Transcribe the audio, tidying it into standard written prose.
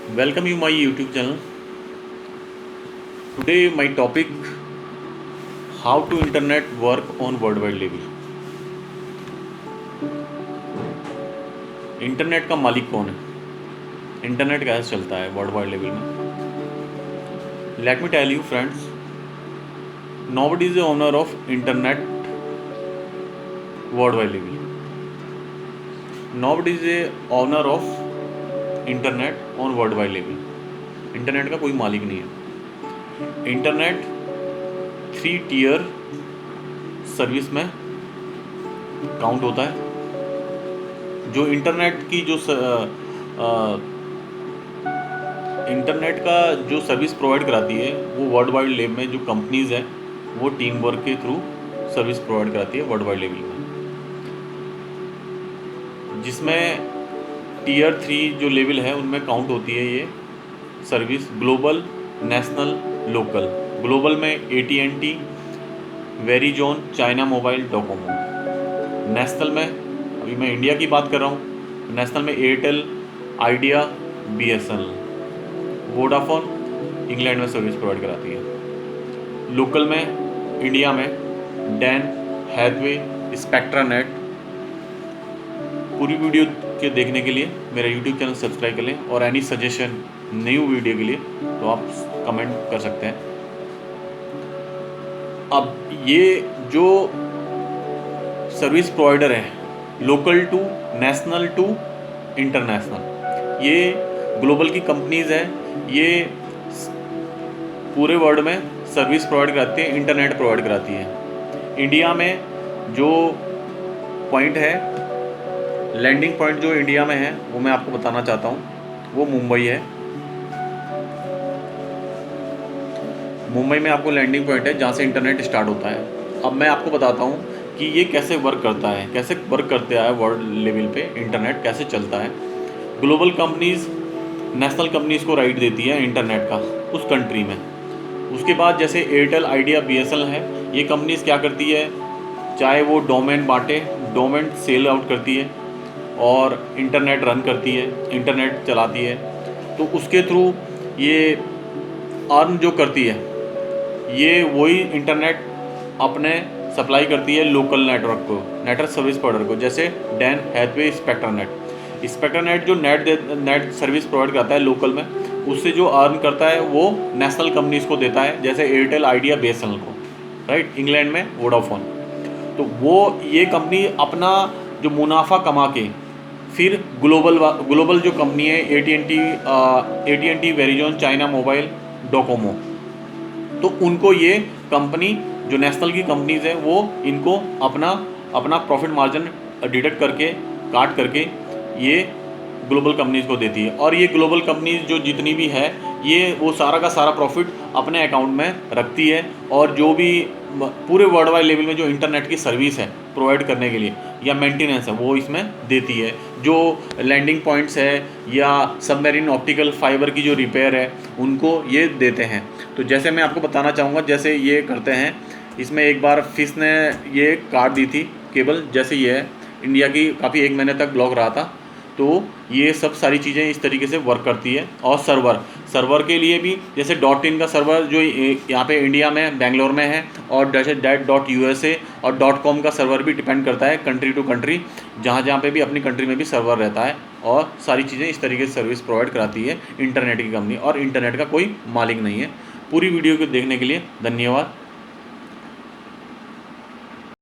Welcome you my YouTube channel. Today my topic how to internet work on worldwide level. Internet का मालिक कौन है? Internet कैसे चलता है वर्ल्ड वाइड लेवल में? Let me tell you friends, nobody is the owner of internet world wide level. Nobody is the owner of internet on world wide level. Internet का कोई मालिक नहीं है. इंटरनेट 3 टियर सर्विस में count होता है. जो इंटरनेट की इंटरनेट का जो सर्विस प्रोवाइड कराती है वो वर्ल्ड वाइड लेवल में जो कंपनीज हैं वो टीम वर्क के थ्रू सर्विस प्रोवाइड कराती है वर्ल्ड वाइड लेवल में, जिसमें टियर 3 जो लेवल है उनमें काउंट होती है ये service global, national, local. Global में AT&T, Verizon, China mobile, Docomo. National में अभी मैं इंडिया की बात कर रहा हूँ. नेशनल में Airtel, idea, BSNL, Vodafone England में सर्विस प्रोवाइड कराती है. लोकल में इंडिया में डैन, हैथवे, स्पेक्ट्रा नेट. पूरी वीडियो के देखने के लिए मेरा YouTube चैनल सब्सक्राइब कर लें और एनी सजेशन न्यू वीडियो के लिए तो आप कमेंट कर सकते हैं. अब ये जो सर्विस प्रोवाइडर है local to national to international, ये ग्लोबल की कंपनीज हैं. ये पूरे वर्ल्ड में सर्विस प्रोवाइड कराती है, इंटरनेट प्रोवाइड कराती है. इंडिया में जो पॉइंट है, लैंडिंग पॉइंट जो इंडिया में है वो मैं आपको बताना चाहता हूँ. वो मुंबई है. मुंबई में आपको लैंडिंग पॉइंट है जहाँ से इंटरनेट स्टार्ट होता है. अब मैं आपको बताता हूँ कि ये कैसे वर्क करता है, कैसे वर्क करते हैं वर्ल्ड लेवल पे इंटरनेट कैसे चलता है. ग्लोबल कंपनीज नेशनल कंपनीज़ को राइट देती है इंटरनेट का उस कंट्री में. उसके बाद जैसे एयरटेल, आइडिया, BSNL है, ये कंपनीज़ क्या करती है, चाहे वो डोमेन बांटे, डोमेन सेल आउट करती है और इंटरनेट रन करती है, इंटरनेट चलाती है. तो उसके थ्रू ये अर्न जो करती है ये वही इंटरनेट अपने सप्लाई करती है लोकल नेटवर्क को, नेटवर्क सर्विस प्रोवाइडर को, जैसे Den, Hathway, Spectra net. Spectra net जो नेट सर्विस प्रोवाइड करता है लोकल में, उससे जो अर्न करता है वो नेशनल कंपनीज़ को देता है, जैसे एयरटेल, आइडिया, BSNL को, राइट. इंग्लैंड में वोडाफोन. तो वो ये कंपनी अपना जो मुनाफा कमा के फिर ग्लोबल जो कंपनी है AT&T, Verizon, China mobile, Docomo, तो उनको ये कंपनी जो नेशनल की कंपनीज़ हैं वो इनको अपना प्रॉफिट मार्जिन डिडक्ट करके काट करके ये ग्लोबल कंपनीज़ को देती है. और ये ग्लोबल कंपनीज जो जितनी भी है ये वो सारा का सारा प्रॉफिट अपने अकाउंट में रखती है. और जो भी पूरे वर्ल्ड वाइड लेवल में जो इंटरनेट की सर्विस है प्रोवाइड करने के लिए या मेंटेनेंस है वो इसमें देती है. जो लैंडिंग पॉइंट्स है या सबमरीन ऑप्टिकल फाइबर की जो रिपेयर है उनको ये देते हैं. तो जैसे मैं आपको बताना चाहूँगा, जैसे ये करते हैं, इसमें एक बार फिश ने ये काट दी थी केबल, जैसे ये है इंडिया की काफ़ी 1 महीने तक ब्लॉक रहा था. तो ये सब सारी चीज़ें इस तरीके से वर्क करती है. और सर्वर के लिए भी जैसे .in का सर्वर जो यहाँ पे इंडिया में बेंगलोर में है, और जैसे .USA और .com का सर्वर भी डिपेंड करता है कंट्री टू कंट्री, जहाँ पे भी अपनी कंट्री में भी सर्वर रहता है. और सारी चीज़ें इस तरीके से सर्विस प्रोवाइड कराती है इंटरनेट की कंपनी, और इंटरनेट का कोई मालिक नहीं है. पूरी वीडियो को देखने के लिए धन्यवाद.